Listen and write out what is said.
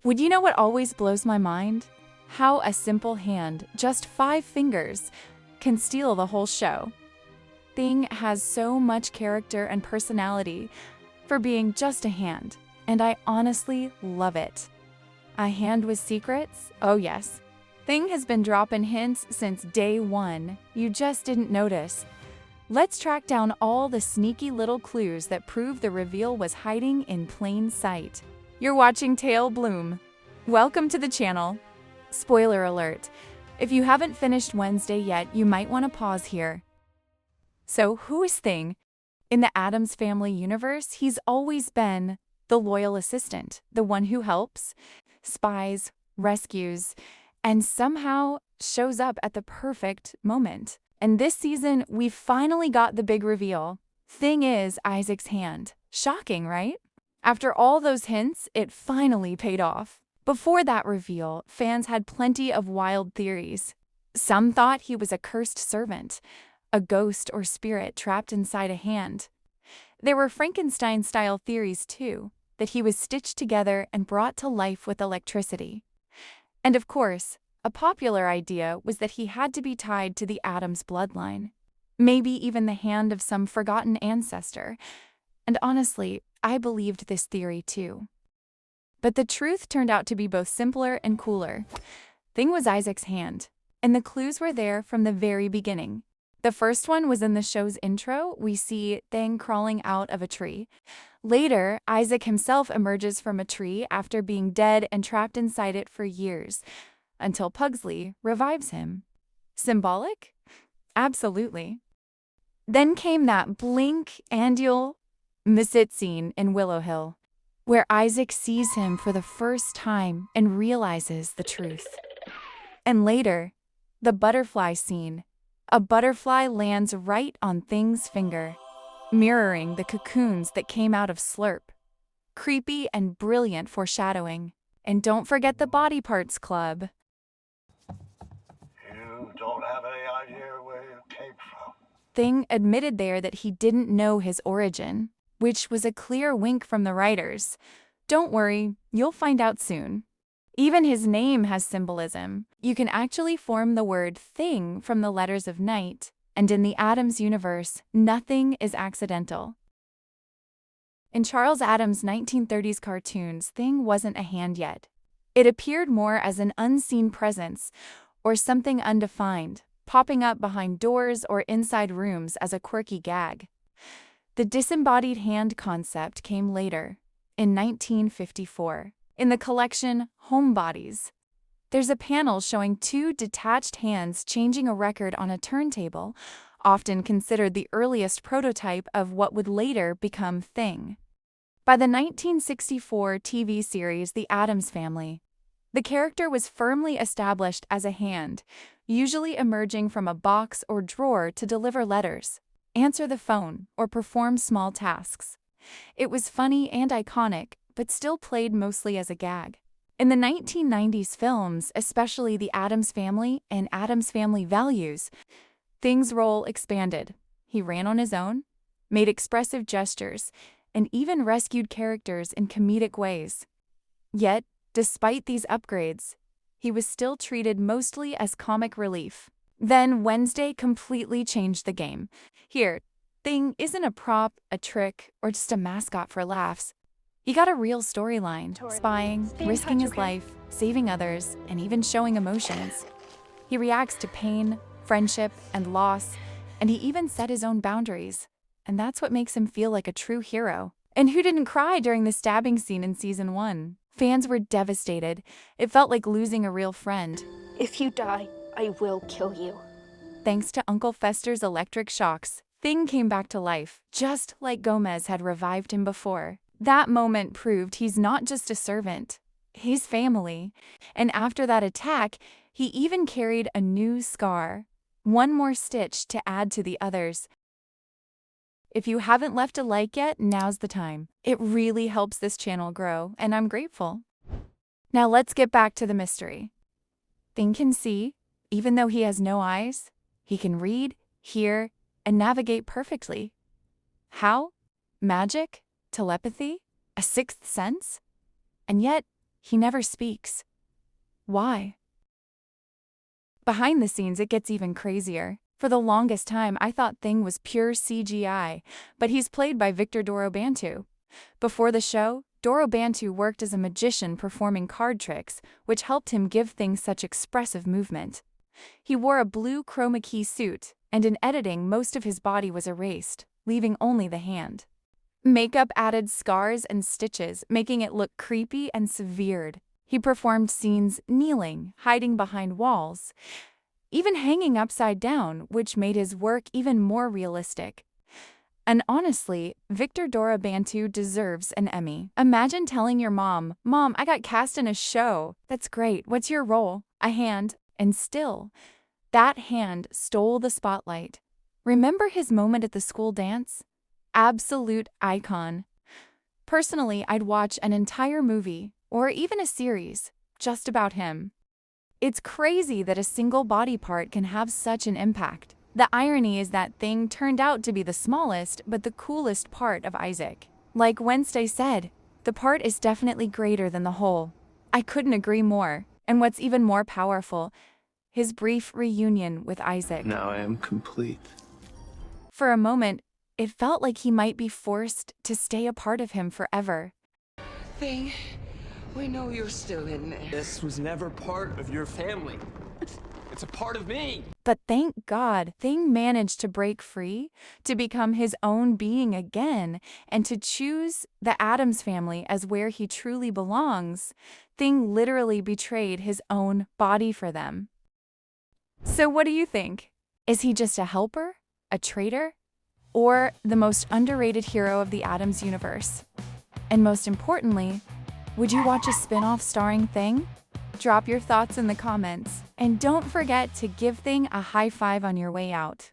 Would you know what always blows my mind? How a simple hand, just 5 fingers, can steal the whole show. Thing has so much character and personality for being just a hand, and I honestly love it. A hand with secrets? Oh yes. Thing has been dropping hints since day one. You just didn't notice. Let's track down all the sneaky little clues that prove the reveal was hiding in plain sight. You're watching Tale Bloom. Welcome to the channel. Spoiler alert. If you haven't finished Wednesday yet, you might want to pause here. So, who is Thing? In the Addams Family universe, he's always been the loyal assistant, the one who helps, spies, rescues, and somehow shows up at the perfect moment. And this season, we finally got the big reveal. Thing is Isaac's hand. Shocking, right? After all those hints, it finally paid off. Before that reveal, fans had plenty of wild theories. Some thought he was a cursed servant, a ghost or spirit trapped inside a hand. There were Frankenstein-style theories too, that he was stitched together and brought to life with electricity. And of course, a popular idea was that he had to be tied to the Addams bloodline, maybe even the hand of some forgotten ancestor. And honestly, I believed this theory too. But the truth turned out to be both simpler and cooler. Thing was Isaac's hand, and the clues were there from the very beginning. The first one was in the show's intro. We see Thing crawling out of a tree. Later, Isaac himself emerges from a tree after being dead and trapped inside it for years, until Pugsley revives him. Symbolic? Absolutely. Then came that blink and you'll miss it scene in Willow Hill, where Isaac sees him for the first time and realizes the truth. And later, the butterfly scene. A butterfly lands right on Thing's finger, mirroring the cocoons that came out of Slurp. Creepy and brilliant foreshadowing. And don't forget the Body Parts Club. You don't have any idea where you came from. Thing admitted there that he didn't know his origin, which was a clear wink from the writers. Don't worry, you'll find out soon. Even his name has symbolism. You can actually form the word thing from the letters of night, and in the Addams universe, nothing is accidental. In Charles Addams' 1930s cartoons, Thing wasn't a hand yet. It appeared more as an unseen presence, or something undefined, popping up behind doors or inside rooms as a quirky gag. The disembodied hand concept came later, in 1954, in the collection Homebodies. There's a panel showing 2 detached hands changing a record on a turntable, often considered the earliest prototype of what would later become Thing. By the 1964 TV series The Addams Family, the character was firmly established as a hand, usually emerging from a box or drawer to deliver letters, answer the phone, or perform small tasks. It was funny and iconic, but still played mostly as a gag. In the 1990s films, especially The Addams Family and Addams Family Values, Thing's role expanded. He ran on his own, made expressive gestures, and even rescued characters in comedic ways. Yet, despite these upgrades, he was still treated mostly as comic relief. Then Wednesday completely changed the game. Here, Thing isn't a prop, a trick, or just a mascot for laughs. He got a real storyline, spying, risking his life, saving others, and even showing emotions. He reacts to pain, friendship, and loss, and he even set his own boundaries. And that's what makes him feel like a true hero. And who didn't cry during the stabbing scene in season 1? Fans were devastated. It felt like losing a real friend. If you die, I will kill you. Thanks to Uncle Fester's electric shocks, Thing came back to life, just like Gomez had revived him before. That moment proved he's not just a servant, he's family. And after that attack, he even carried a new scar. One more stitch to add to the others. If you haven't left a like yet, now's the time. It really helps this channel grow, and I'm grateful. Now let's get back to the mystery. Thing can see, even though he has no eyes. He can read, hear, and navigate perfectly. How? Magic? Telepathy? A sixth sense? And yet, he never speaks. Why? Behind the scenes, it gets even crazier. For the longest time, I thought Thing was pure CGI, but he's played by Victor Dorobantu. Before the show, Dorobantu worked as a magician performing card tricks, which helped him give Thing such expressive movement. He wore a blue chroma key suit, and in editing, most of his body was erased, leaving only the hand. Makeup added scars and stitches, making it look creepy and severed. He performed scenes kneeling, hiding behind walls, even hanging upside down, which made his work even more realistic. And honestly, Victor Dorobantu deserves an Emmy. Imagine telling your mom, "Mom, I got cast in a show. That's great. What's your role?" "A hand." And still, that hand stole the spotlight. Remember his moment at the school dance? Absolute icon. Personally, I'd watch an entire movie, or even a series, just about him. It's crazy that a single body part can have such an impact. The irony is that Thing turned out to be the smallest but the coolest part of Isaac. Like Wednesday said, the part is definitely greater than the whole. I couldn't agree more. And what's even more powerful, his brief reunion with Isaac. Now I am complete. For a moment, it felt like he might be forced to stay a part of him forever. Thing, we know you're still in there. This was never part of your family. It's a part of me. But thank God, Thing managed to break free, to become his own being again, and to choose the Addams family as where he truly belongs. Thing literally betrayed his own body for them. So what do you think? Is he just a helper? A traitor? Or the most underrated hero of the Addams universe? And most importantly, would you watch a spin-off starring Thing? Drop your thoughts in the comments, and don't forget to give Thing a high five on your way out.